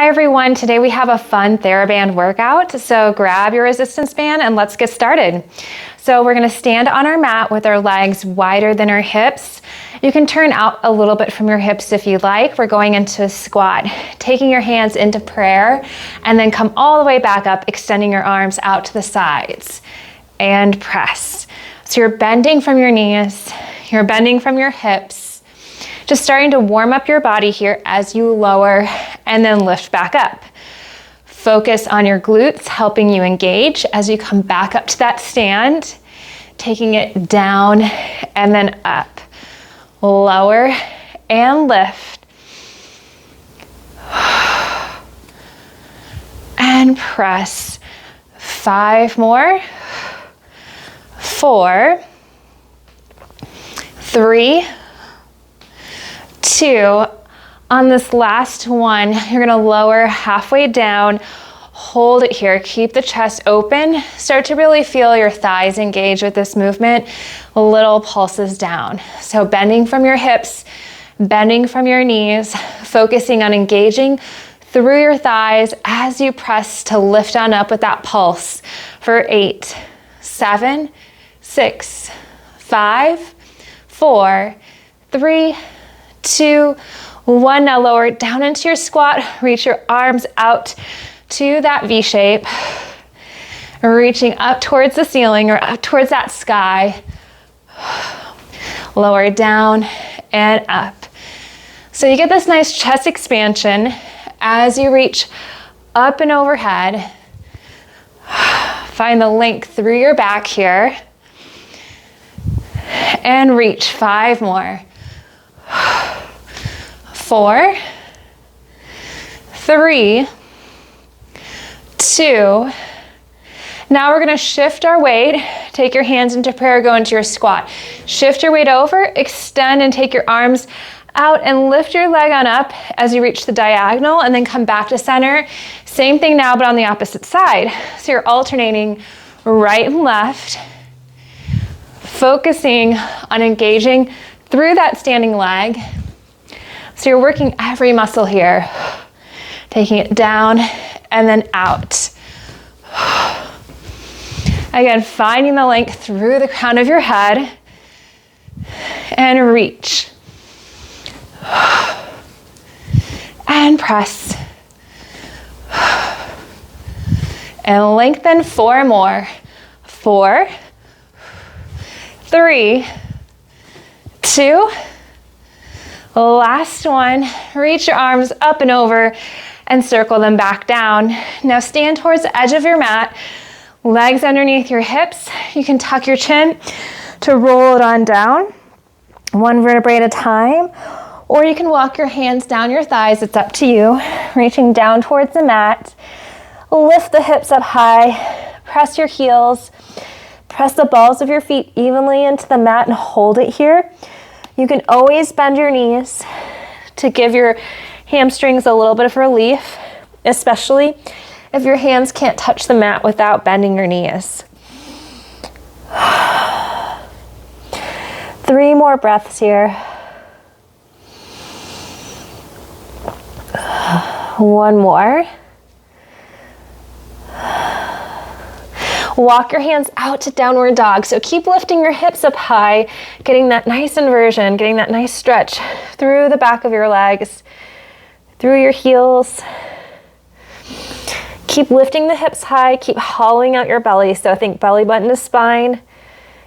everyone, today we have a fun TheraBand workout, so grab your resistance band and let's get started. So we're gonna stand on our mat with our legs wider than our hips. You can turn out a little bit from your hips if you like. We're going into a squat, taking your hands into prayer, and then come all the way back up, extending your arms out to the sides, and press. So you're bending from your knees, you're bending from your hips, just starting to warm up your body here as you lower and then lift back up. Focus on your glutes, helping you engage as you come back up to that stand, taking it down and then up. Lower and lift. And press. 5 more. 4, 3, 2. On this last one, you're gonna lower halfway down, hold it here, keep the chest open, start to really feel your thighs engage with this movement, little pulses down. So bending from your hips, bending from your knees, focusing on engaging through your thighs as you press to lift on up with that pulse for 8, 7, 6, 5, 4, 3, 2, 1. Now lower it down into your squat. Reach your arms out to that V shape. Reaching up towards the ceiling or up towards that sky. Lower it down and up. So you get this nice chest expansion as you reach up and overhead. Find the length through your back here. And reach. 5 more. 4, 3, 2. Now we're gonna shift our weight. Take your hands into prayer, go into your squat. Shift your weight over, extend and take your arms out and lift your leg on up as you reach the diagonal and then come back to center. Same thing now, but on the opposite side. So you're alternating right and left, focusing on engaging through that standing leg. So you're working every muscle here, taking it down and then out. Again, finding the length through the crown of your head and reach. And press. And lengthen. 4 more. 4, 3, 2, last one. Reach your arms up and over and circle them back down. Now stand towards the edge of your mat, legs underneath your hips. You can tuck your chin to roll it on down, 1 vertebrae at a time, or you can walk your hands down your thighs. It's up to you. Reaching down towards the mat. Lift the hips up high, press your heels, press the balls of your feet evenly into the mat and hold it here. You can always bend your knees to give your hamstrings a little bit of relief, especially if your hands can't touch the mat without bending your knees. 3 more breaths here. 1 more. Walk your hands out to downward dog. So keep lifting your hips up high, getting that nice inversion, getting that nice stretch through the back of your legs, through your heels. Keep lifting the hips high, keep hollowing out your belly. So think belly button to spine,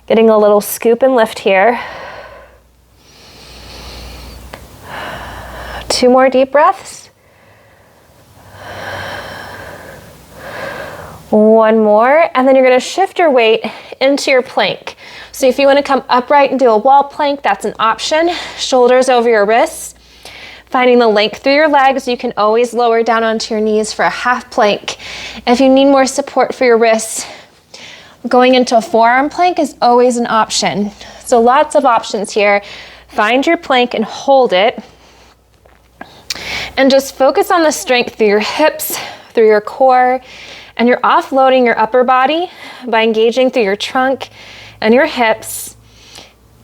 getting a little scoop and lift here. 2 more deep breaths. 1 more, and then you're gonna shift your weight into your plank. So if you wanna come upright and do a wall plank, that's an option. Shoulders over your wrists. Finding the length through your legs, you can always lower down onto your knees for a half plank. If you need more support for your wrists, going into a forearm plank is always an option. So lots of options here. Find your plank and hold it. And just focus on the strength through your hips, through your core, and you're offloading your upper body by engaging through your trunk and your hips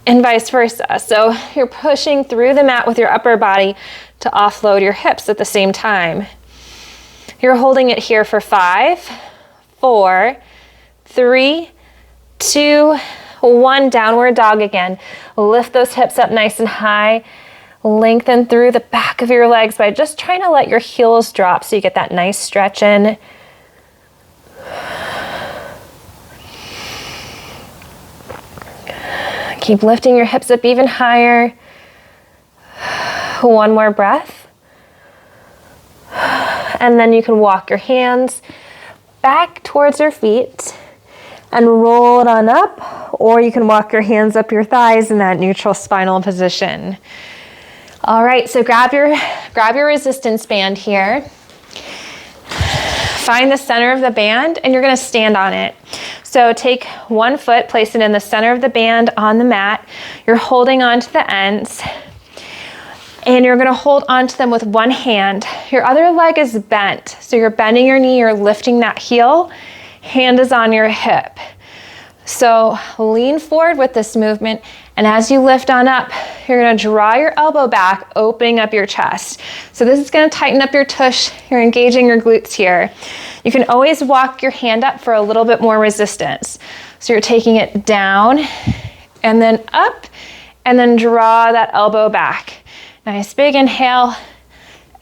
and vice versa. So you're pushing through the mat with your upper body to offload your hips at the same time. You're holding it here for 5, 4, 3, 2, 1. Downward dog again. Lift those hips up nice and high. Lengthen through the back of your legs by just trying to let your heels drop so you get that nice stretch in. Keep lifting your hips up even higher. One more breath. And then you can walk your hands back towards your feet and roll it on up, or you can walk your hands up your thighs in that neutral spinal position. All right, so grab your resistance band here. Find the center of the band and you're gonna stand on it. So take one foot, place it in the center of the band on the mat. You're holding on to the ends and you're gonna hold onto them with one hand. Your other leg is bent. So you're bending your knee, you're lifting that heel, hand is on your hip. So lean forward with this movement, and as you lift on up, you're gonna draw your elbow back, opening up your chest. So this is gonna tighten up your tush, you're engaging your glutes here. You can always walk your hand up for a little bit more resistance. So you're taking it down, and then up, and then draw that elbow back. Nice big inhale,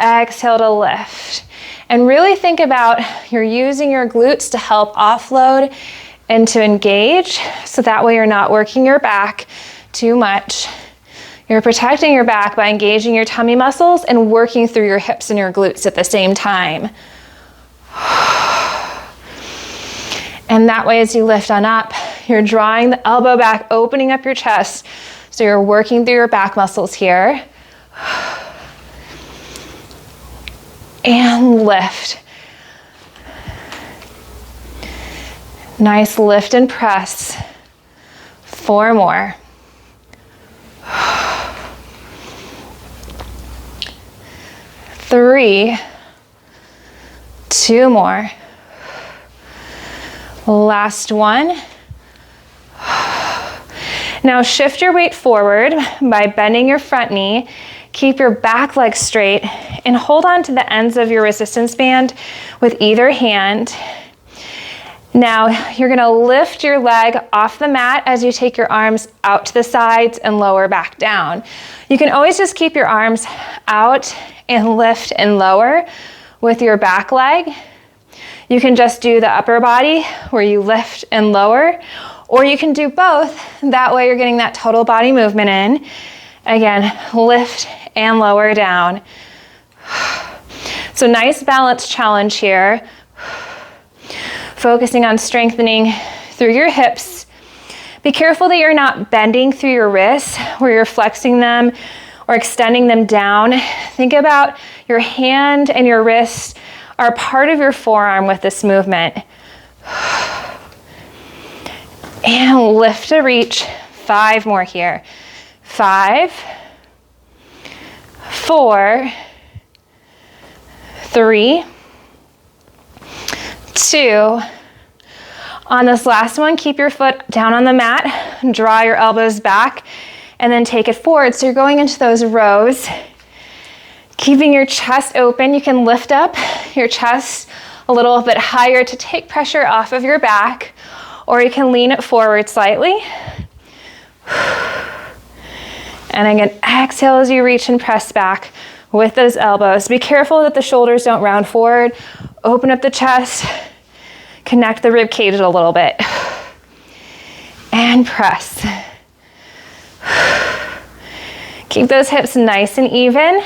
exhale to lift. And really think about you're using your glutes to help offload and to engage, so that way you're not working your back too much. You're protecting your back by engaging your tummy muscles and working through your hips and your glutes at the same time. And that way as you lift on up, you're drawing the elbow back, opening up your chest, so you're working through your back muscles here. And lift. Nice lift and press. 4 more. 3. 2 more. Last one. Now shift your weight forward by bending your front knee. Keep your back leg straight and hold on to the ends of your resistance band with either hand. Now you're gonna lift your leg off the mat as you take your arms out to the sides and lower back down. You can always just keep your arms out and lift and lower with your back leg. You can just do the upper body where you lift and lower, or you can do both. That way you're getting that total body movement in. Again, lift and lower down. So nice balance challenge here. Focusing on strengthening through your hips. Be careful that you're not bending through your wrists where you're flexing them or extending them down. Think about your hand and your wrist are part of your forearm with this movement. And lift to reach. 5 more here. 5, 4, 3, 2. On this last one, keep your foot down on the mat, draw your elbows back, and then take it forward. So you're going into those rows, keeping your chest open. You can lift up your chest a little bit higher to take pressure off of your back, or you can lean it forward slightly. And again, exhale as you reach and press back with those elbows. Be careful that the shoulders don't round forward. Open up the chest, connect the rib cage a little bit. And press. Keep those hips nice and even.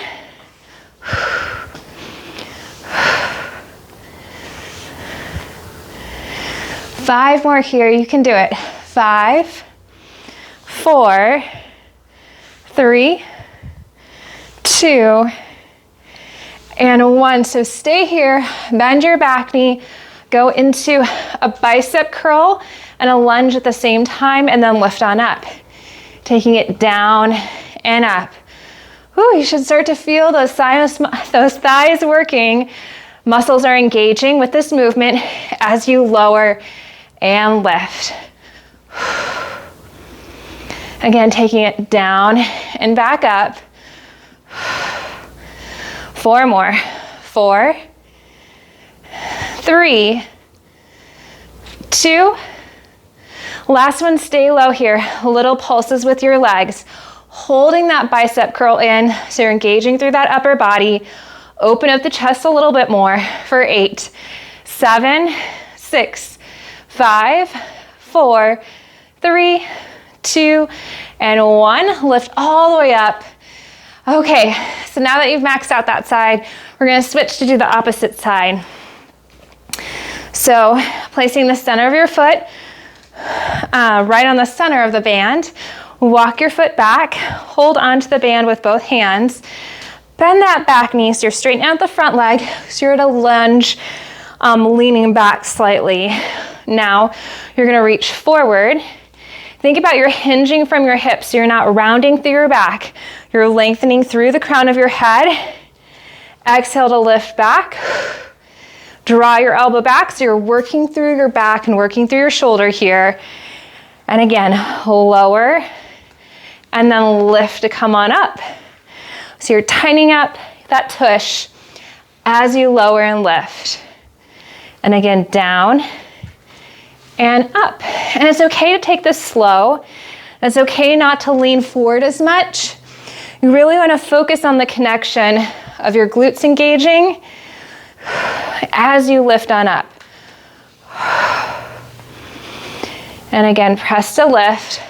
5 more here, you can do it. 5, 4, 3, 2, and 1. So stay here, bend your back knee, go into a bicep curl and a lunge at the same time, and then lift on up. Taking it down and up. Ooh, you should start to feel those thighs working. Muscles are engaging with this movement as you lower and lift. Again, taking it down and back up. 4 more. 4, 3, 2. Last one, stay low here. Little pulses with your legs. Holding that bicep curl in, so you're engaging through that upper body. Open up the chest a little bit more for 8, 7, 6, 5, 4, 3, 2, and 1. Lift all the way up. Okay, so now that you've maxed out that side, we're gonna switch to do the opposite side. So placing the center of your foot right on the center of the band, walk your foot back, hold onto the band with both hands, bend that back knee so you're straightening out the front leg, so you're at a lunge, leaning back slightly. Now you're gonna reach forward. Think about your hinging from your hips, so you're not rounding through your back. You're lengthening through the crown of your head. Exhale to lift back. Draw your elbow back, so you're working through your back and working through your shoulder here. And again, lower, and then lift to come on up. So you're tightening up that tush as you lower and lift. And again, down and up. And it's okay to take this slow. It's okay not to lean forward as much. You really want to focus on the connection of your glutes engaging as you lift on up. And again, press to lift.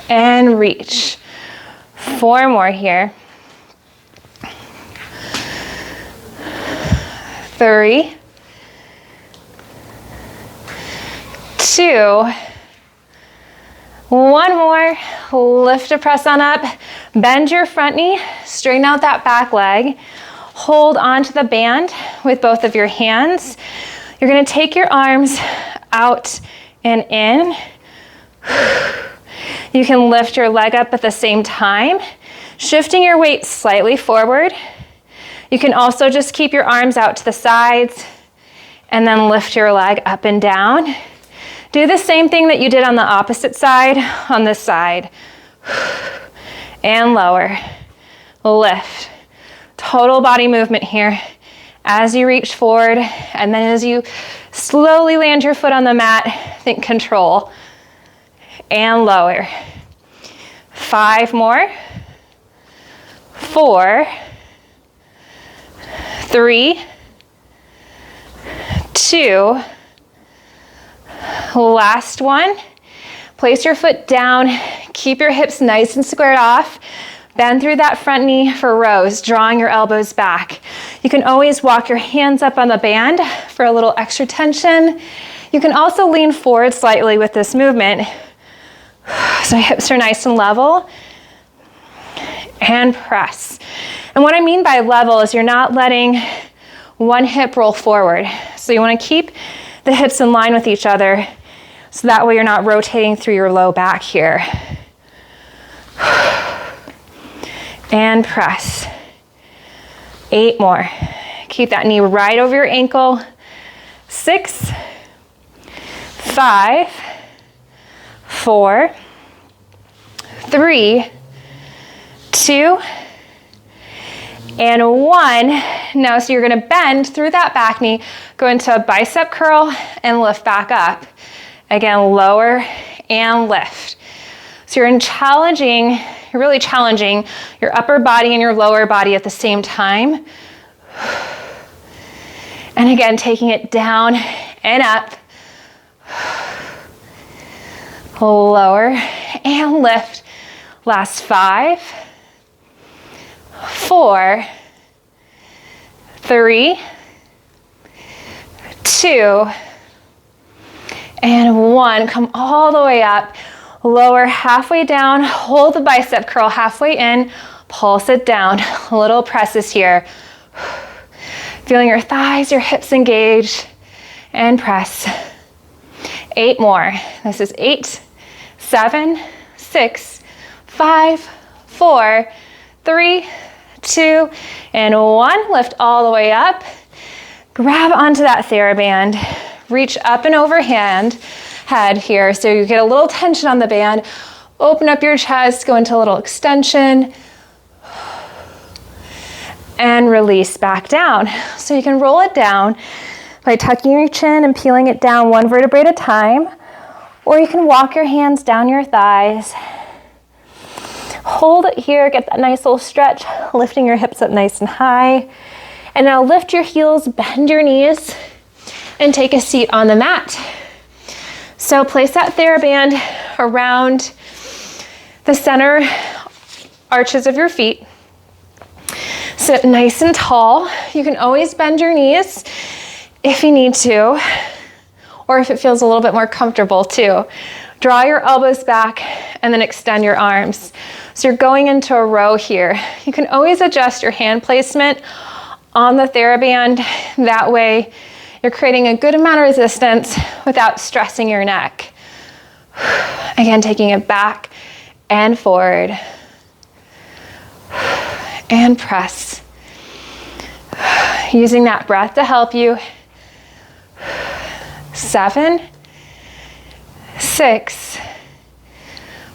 And reach. 4 more here. 3, 2, 1 more. Lift to press on up. Bend your front knee, straighten out that back leg. Hold onto the band with both of your hands. You're gonna take your arms out and in. You can lift your leg up at the same time, shifting your weight slightly forward. You can also just keep your arms out to the sides and then lift your leg up and down. Do the same thing that you did on the opposite side on this side. And lower, lift. Total body movement here as you reach forward, and then as you slowly land your foot on the mat, think control. And lower. 5 more. 4, 3, 2, last one. Place your foot down, keep your hips nice and squared off. Bend through that front knee for rows, drawing your elbows back. You can always walk your hands up on the band for a little extra tension. You can also lean forward slightly with this movement, so hips are nice and level. And press. And what I mean by level is you're not letting one hip roll forward. So you want to keep the hips in line with each other, so that way you're not rotating through your low back here. And press. 8 more. Keep that knee right over your ankle. 6, 5, 4, 3, 2, and 1. Now, so you're gonna bend through that back knee, go into a bicep curl and lift back up. Again, lower and lift. So you're really challenging your upper body and your lower body at the same time. And again, taking it down and up. Lower and lift. Last 5, 4, 3, 2, and 1. Come all the way up. Lower halfway down. Hold the bicep curl halfway in. Pulse it down. Little presses here. Feeling your thighs, your hips engage. And press. 8 more. This is 8, 7, 6, 5, 4, 3, 2, and 1. Lift all the way up. Grab onto that TheraBand. Reach up and overhand head here, so you get a little tension on the band. Open up your chest, go into a little extension. And release back down. So you can roll it down by tucking your chin and peeling it down one vertebrae at a time, or you can walk your hands down your thighs. Hold it here, get that nice little stretch, lifting your hips up nice and high. And now lift your heels, bend your knees, and take a seat on the mat. So place that TheraBand around the center arches of your feet. Sit nice and tall. You can always bend your knees if you need to, or if it feels a little bit more comfortable too. Draw your elbows back and then extend your arms. So you're going into a row here. You can always adjust your hand placement on the TheraBand. That way you're creating a good amount of resistance without stressing your neck. Again, taking it back and forward. And press. Using that breath to help you. 7, 6,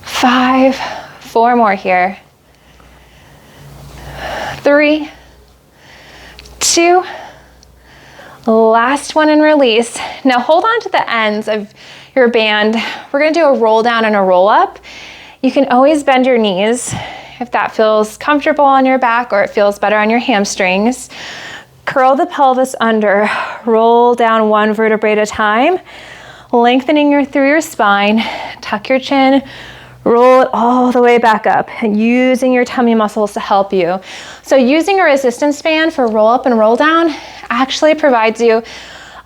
5, 4 more here. 3, 2, last one and release. Now hold on to the ends of your band. We're gonna do a roll down and a roll up. You can always bend your knees if that feels comfortable on your back or it feels better on your hamstrings. Curl the pelvis under, roll down one vertebrae at a time, lengthening through your spine, tuck your chin, roll it all the way back up, and using your tummy muscles to help you. So using a resistance band for roll up and roll down actually provides you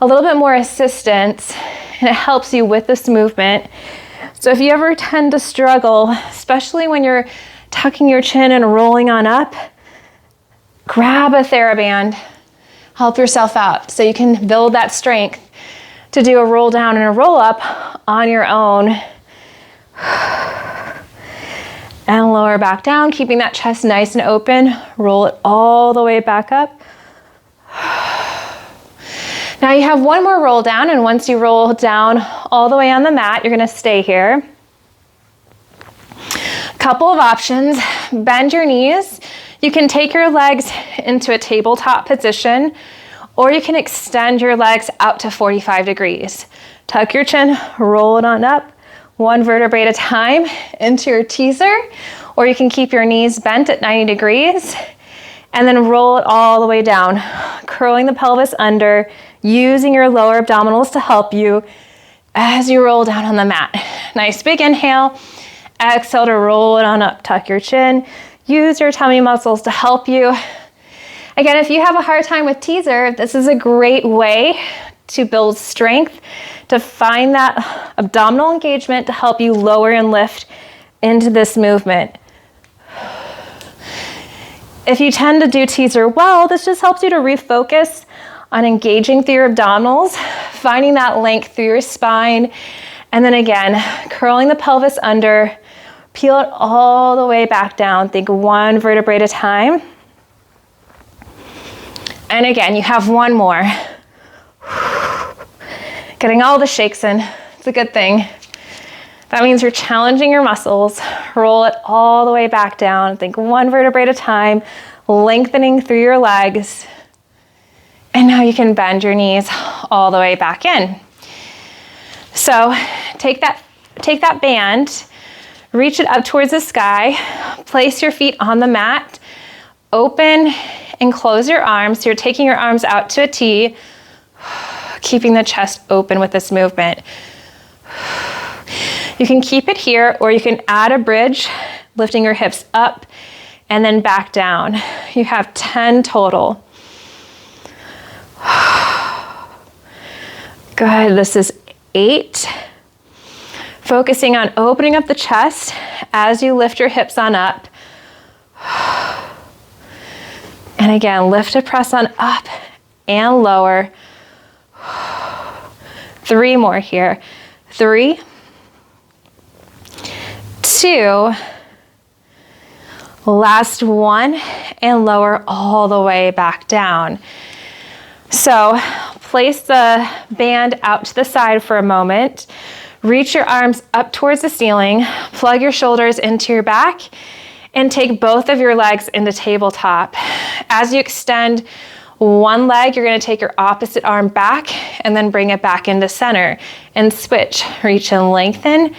a little bit more assistance, and it helps you with this movement. So if you ever tend to struggle, especially when you're tucking your chin and rolling on up, grab a TheraBand, help yourself out so you can build that strength to do a roll down and a roll up on your own. And lower back down, keeping that chest nice and open. Roll it all the way back up. Now you have one more roll down, and once you roll down all the way on the mat, you're gonna stay here. Couple of options. Bend your knees. You can take your legs into a tabletop position, or you can extend your legs out to 45 degrees. Tuck your chin, roll it on up, one vertebrae at a time into your teaser, or you can keep your knees bent at 90 degrees and then roll it all the way down, curling the pelvis under, using your lower abdominals to help you as you roll down on the mat. Nice big inhale. Exhale to roll it on up, tuck your chin. Use your tummy muscles to help you. Again, if you have a hard time with teaser, this is a great way to build strength, to find that abdominal engagement to help you lower and lift into this movement. If you tend to do teaser well, this just helps you to refocus on engaging through your abdominals, finding that length through your spine, and then again, curling the pelvis under, peel it all the way back down. Think one vertebrae at a time. And again, you have one more. Getting all the shakes in. It's a good thing. That means you're challenging your muscles. Roll it all the way back down. Think one vertebrae at a time, lengthening through your legs. And now you can bend your knees all the way back in. So take that band, reach it up towards the sky, place your feet on the mat, open and close your arms. So you're taking your arms out to a T, keeping the chest open with this movement. You can keep it here, or you can add a bridge, lifting your hips up and then back down. You have 10 total. Good, this is 8. Focusing on opening up the chest as you lift your hips on up. And again, lift and press on up and lower. 3 more here. 3, 2, last one, and lower all the way back down. So place the band out to the side for a moment. Reach your arms up towards the ceiling. Plug your shoulders into your back And take both of your legs into tabletop. As you extend one leg, you're gonna take your opposite arm back and then bring it back into center and switch. Reach and lengthen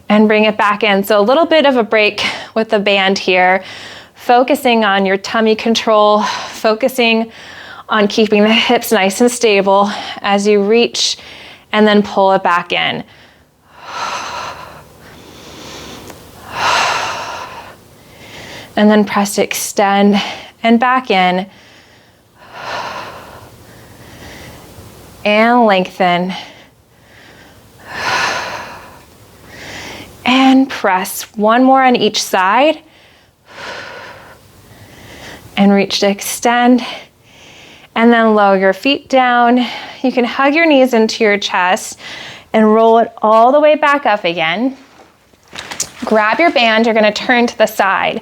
and bring it back in. So a little bit of a break with the band here, focusing on your tummy control, focusing on keeping the hips nice and stable as you reach and then pull it back in. And then press to extend and back in. And lengthen. And press. One more on each side. And reach to extend. And then lower your feet down. You can hug your knees into your chest and roll it all the way back up again. Grab your band, you're gonna turn to the side.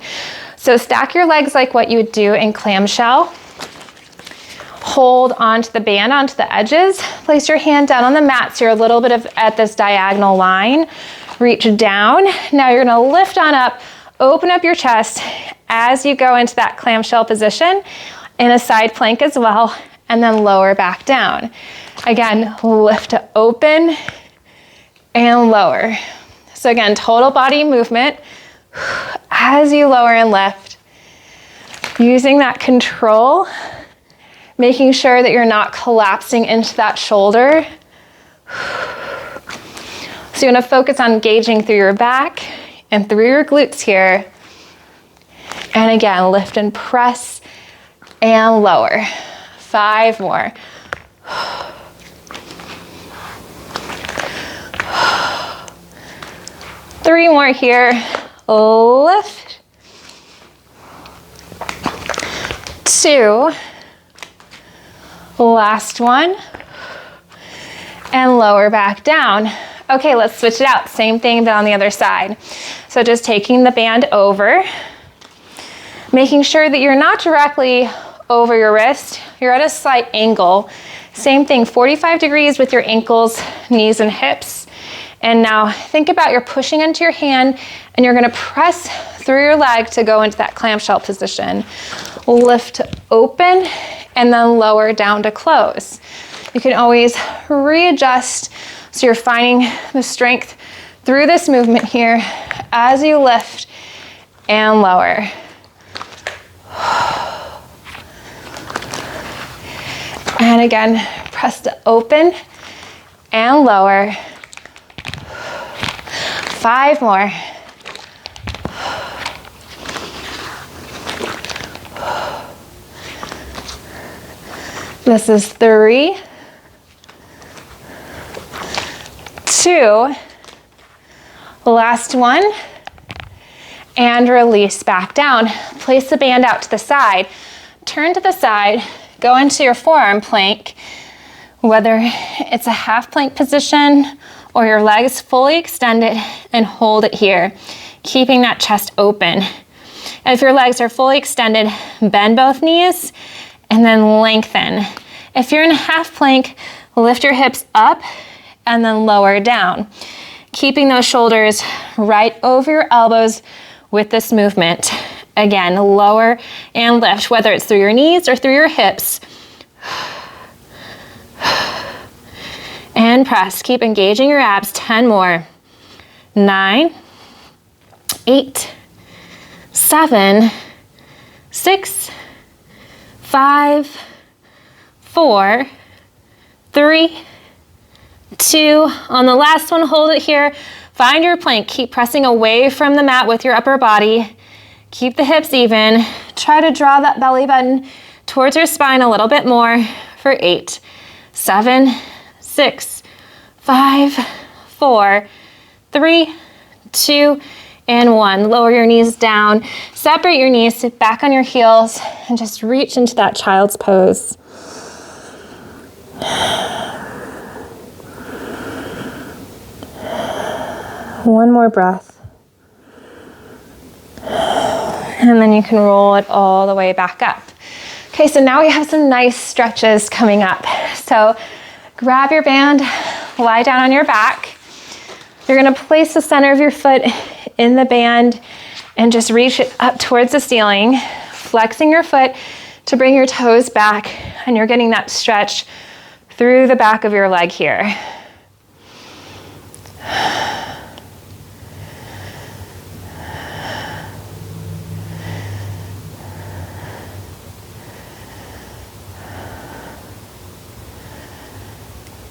So stack your legs like what you would do in clamshell. Hold onto the band, onto the edges. Place your hand down on the mat so you're a little bit at this diagonal line. Reach down. Now you're gonna lift on up, open up your chest as you go into that clamshell position in a side plank as well, and then lower back down. Again, lift to open and lower. So again, total body movement as you lower and lift. Using that control, making sure that you're not collapsing into that shoulder. So you're gonna focus on engaging through your back and through your glutes here. And again, lift and press and lower. 5 more. 3 more here. Lift. 2. Last one. And lower back down. Okay, let's switch it out. Same thing, but on the other side. So just taking the band over, making sure that you're not directly over your wrist. You're at a slight angle. Same thing, 45 degrees with your ankles, knees, and hips. And now think about you're pushing into your hand and you're gonna press through your leg to go into that clamshell position. Lift to open and then lower down to close. You can always readjust so you're finding the strength through this movement here as you lift and lower. And again, press to open and lower. 5 more. This is 3, 2, last one, and release back down. Place the band out to the side. Turn to the side, go into your forearm plank, whether it's a half plank position or your legs fully extended, and hold it here, keeping that chest open. And if your legs are fully extended, bend both knees and then lengthen. If you're in a half plank, lift your hips up and then lower down, keeping those shoulders right over your elbows with this movement. Again, lower and lift, whether it's through your knees or through your hips. And press. Keep engaging your abs. 10 more. 9, 8, 7, 6, 5, 4, 3, 2. On the last one, hold it here. Find your plank. Keep pressing away from the mat with your upper body. Keep the hips even. Try to draw that belly button towards your spine a little bit more for 8, 7, 6, 5, 4, 3, 2, and 1. Lower your knees down. Separate your knees, sit back on your heels, and just reach into that child's pose. One more breath. And then you can roll it all the way back up. Okay, so now we have some nice stretches coming up. So grab your band, lie down on your back. You're gonna place the center of your foot in the band And just reach it up towards the ceiling, flexing your foot to bring your toes back, and you're getting that stretch through the back of your leg here.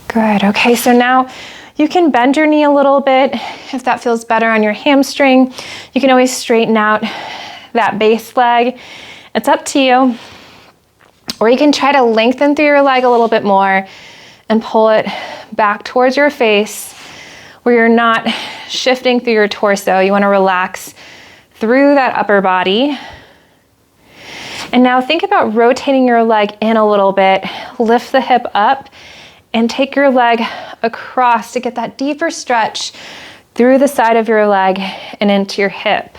Good. Okay, so now you can bend your knee a little bit if that feels better on your hamstring. You can always straighten out that base leg. It's up to you. Or you can try to lengthen through your leg a little bit more and pull it back towards your face where you're not shifting through your torso. You want to relax through that upper body. And now think about rotating your leg in a little bit. Lift the hip up and take your leg across to get that deeper stretch through the side of your leg and into your hip.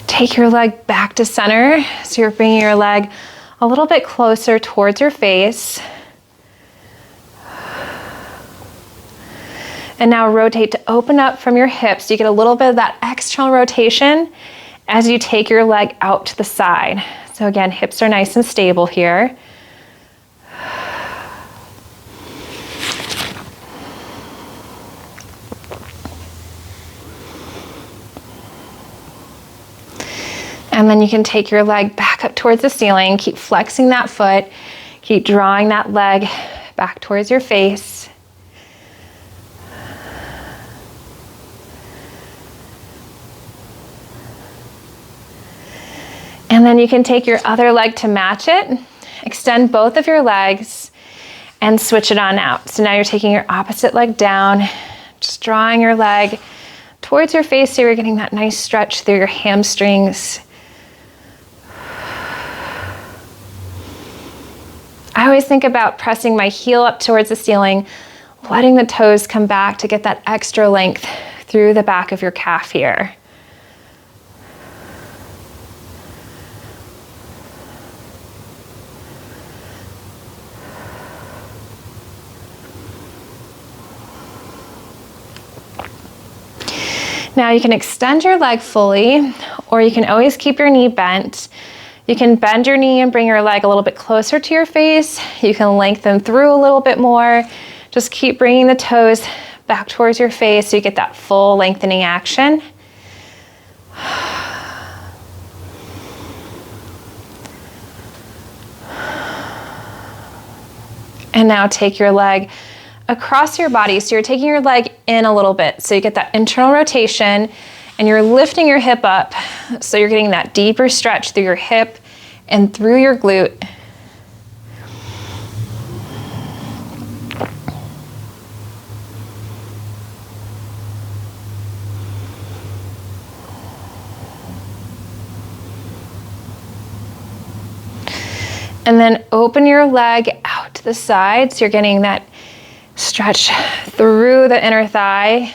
Take your leg back to center. So you're bringing your leg a little bit closer towards your face. And now rotate to open up from your hips. You get a little bit of that external rotation as you take your leg out to the side. So again, hips are nice and stable here. And then you can take your leg back up towards the ceiling. Keep flexing that foot. Keep drawing that leg back towards your face. And then you can take your other leg to match it. Extend both of your legs and switch it on out. So now you're taking your opposite leg down, just drawing your leg towards your face so you're getting that nice stretch through your hamstrings. I always think about pressing my heel up towards the ceiling, letting the toes come back to get that extra length through the back of your calf here. Now you can extend your leg fully, or you can always keep your knee bent. You can bend your knee and bring your leg a little bit closer to your face. You can lengthen through a little bit more. Just keep bringing the toes back towards your face so you get that full lengthening action. And now take your leg across your body. So you're taking your leg in a little bit. So you get that internal rotation and you're lifting your hip up. So you're getting that deeper stretch through your hip and through your glute. And then open your leg out to the side. So you're getting that stretch through the inner thigh,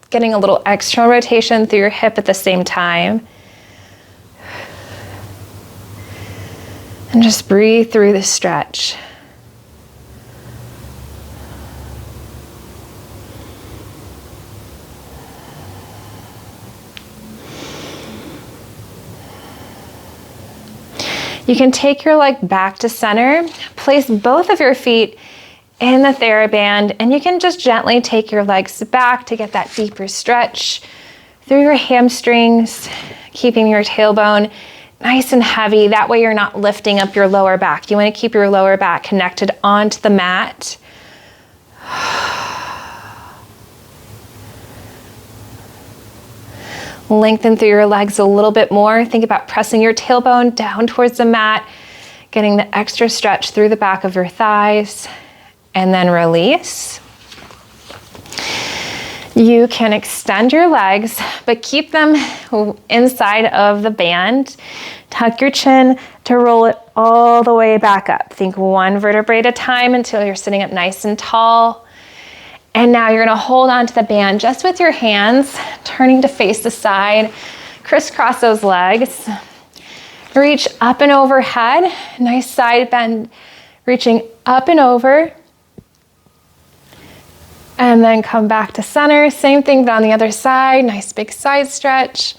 getting a little external rotation through your hip at the same time. And just breathe through the stretch. You can take your leg back to center, place both of your feet in the TheraBand, and you can just gently take your legs back to get that deeper stretch through your hamstrings, keeping your tailbone nice and heavy. That way you're not lifting up your lower back. You want to keep your lower back connected onto the mat. Lengthen through your legs a little bit more. Think about pressing your tailbone down towards the mat, getting the extra stretch through the back of your thighs. And then release. You can extend your legs, but keep them inside of the band. Tuck your chin to roll it all the way back up. Think one vertebrae at a time until you're sitting up nice and tall. And now you're gonna hold on to the band just with your hands, turning to face the side. Crisscross those legs. Reach up and overhead. Nice side bend, reaching up and over. And then come back to center. Same thing, but on the other side. Nice big side stretch.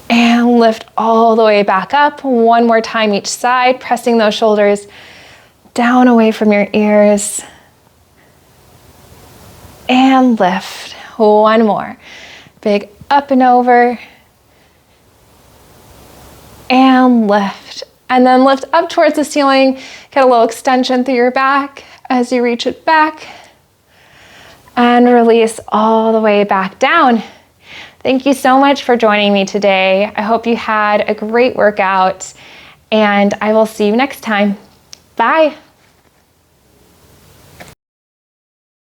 And lift all the way back up. One more time each side, pressing those shoulders down away from your ears. And lift. One more. Big up and over. And lift. And then lift up towards the ceiling. Get a little extension through your back as you reach it back. And release all the way back down. Thank you so much for joining me today. I hope you had a great workout, and I will see you next time. Bye.